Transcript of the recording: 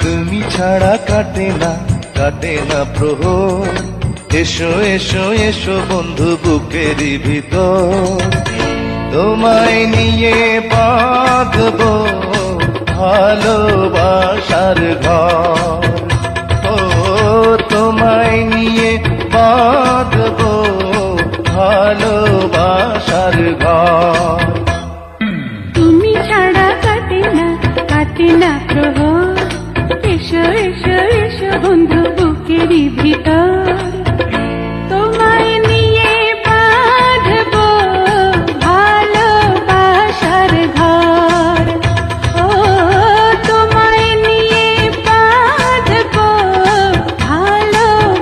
তুমি ছাড়া কাটে না প্রহর, এসো এসো এসো বন্ধু বুকেরই ভিতর, তোমায় নিয়ে বাঁধবো ভালোবাসার ঘর। ও তোমার